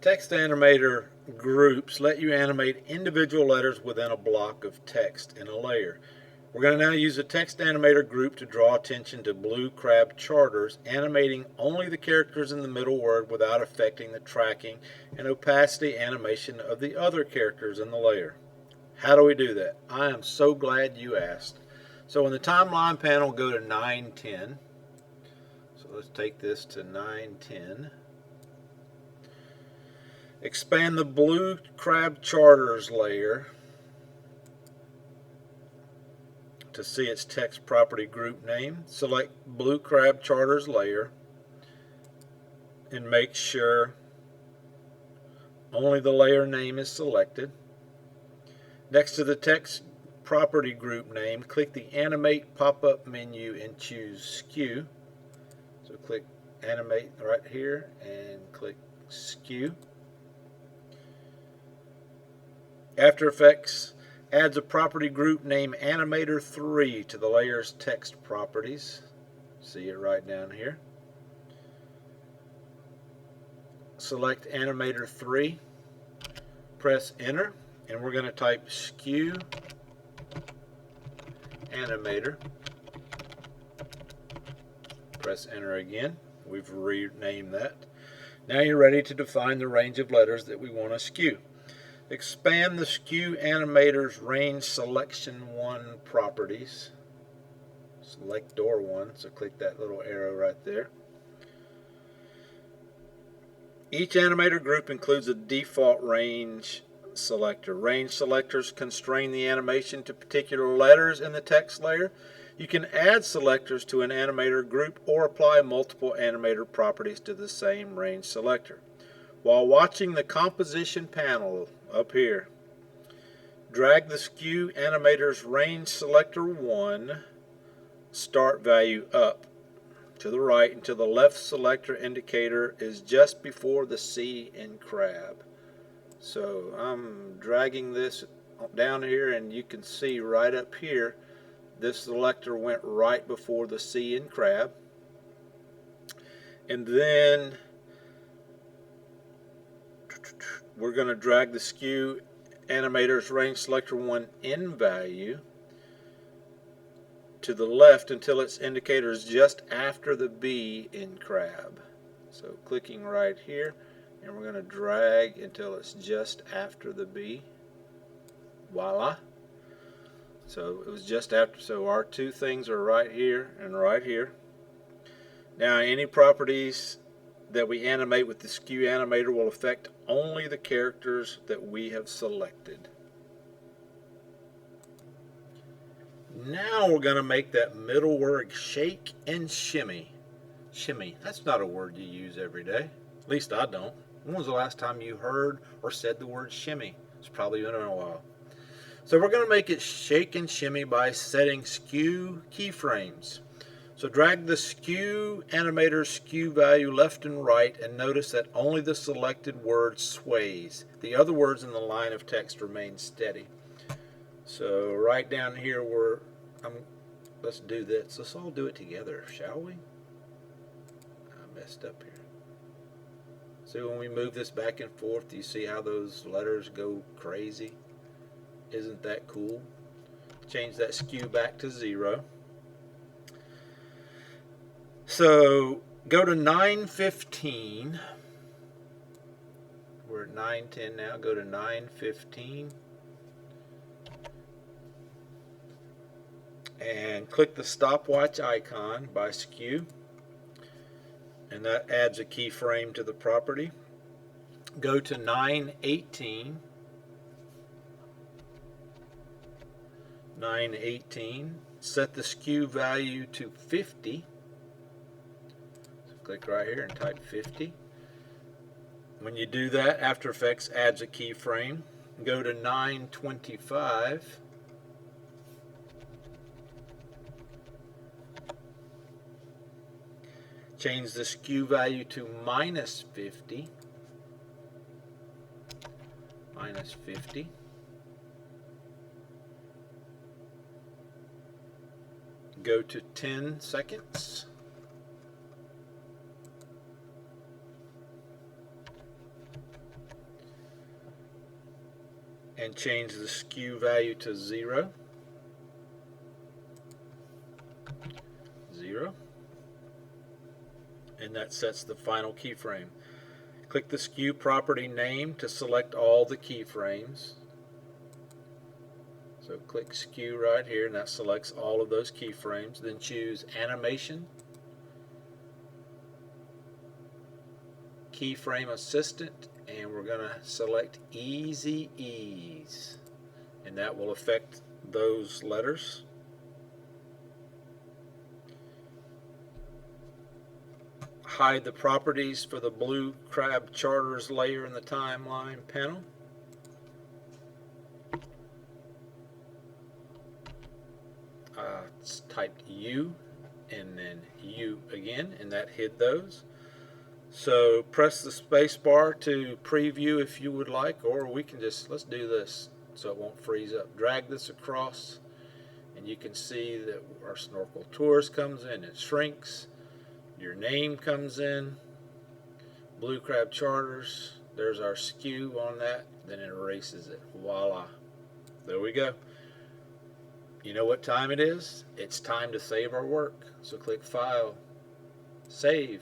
Text animator groups let you animate individual letters within a block of text in a layer. We're going to now use a text animator group to draw attention to blue crab charters, animating only the characters in the middle word without affecting the tracking and opacity animation of the other characters in the layer. How do we do that? I am so glad you asked. So in the timeline panel, go to 910. So let's take this to 910. Expand the blue crab charters layer to see its text property group name. Select blue crab charters layer and make sure only the layer name is selected. Next to the text property group name, click the Animate pop-up menu and choose Skew. So click Animate right here and click Skew. After Effects adds a property group named Animator 3 to the layer's text properties. See it right down here. Select Animator 3, press Enter, and we're going to type Skew Animator. Press Enter again. We've renamed that. Now you're ready to define the range of letters that we want to skew. Expand the Skew Animator's Range Selection 1 properties. Selector 1, so click that little arrow right there. Each animator group includes a default range selector. Range selectors constrain the animation to particular letters in the text layer. You can add selectors to an animator group or apply multiple animator properties to the same range selector. While watching the composition panel up here, drag the Skew Animator's Range Selector 1 start value up to the right until the left selector indicator is just before the C in crab. So I'm dragging this down here, and you can see right up here this selector went right before the C in crab. And then we're going to drag the Skew Animator's Range Selector 1 in value to the left until its indicator is just after the B in crab. So clicking right here, and we're going to drag until it's just after the B. Voila. So it was just after, so our two things are right here and right here. Now any properties that we animate with the Skew Animator will affect only the characters that we have selected. Now we're going to make that middle word shake and shimmy. Shimmy, that's not a word you use every day. At least I don't. When was the last time you heard or said the word shimmy? It's probably been a while. So we're going to make it shake and shimmy by setting Skew Keyframes. So drag the Skew Animator's skew value left and right, and notice that only the selected word sways. The other words in the line of text remain steady. So right down here, let's do this. Let's all do it together, shall we? I messed up here. So when we move this back and forth, do you see how those letters go crazy? Isn't that cool? Change that skew back to 0. So go to 9:15. We're at 9:10 now. Go to 9:15 and click the stopwatch icon by Skew, and that adds a keyframe to the property. Go to 9:18. 9:18. Set the skew value to 50. Click right here and type 50. When you do that, After Effects adds a keyframe. Go to 9:25. Change the skew value to -50. -50. Go to 10 seconds. and change the skew value to 0. 0. And that sets the final keyframe. Click the skew property name to select all the keyframes. So click skew right here, and that selects all of those keyframes. Then choose Animation, Keyframe Assistant, and we're going to select Easy Ease, and that will affect those letters. Hide the properties for the blue crab charters layer in the timeline panel. It's typed U and then U again, and that hid those. So press the space bar to preview if you would like, or we can just, let's do this so it won't freeze up. Drag this across, and you can see that our snorkel tours comes in, it shrinks, your name comes in, blue crab charters, there's our skew on that, then it erases it. Voila, there we go. You know what time it is? It's time to save our work. So click File, Save.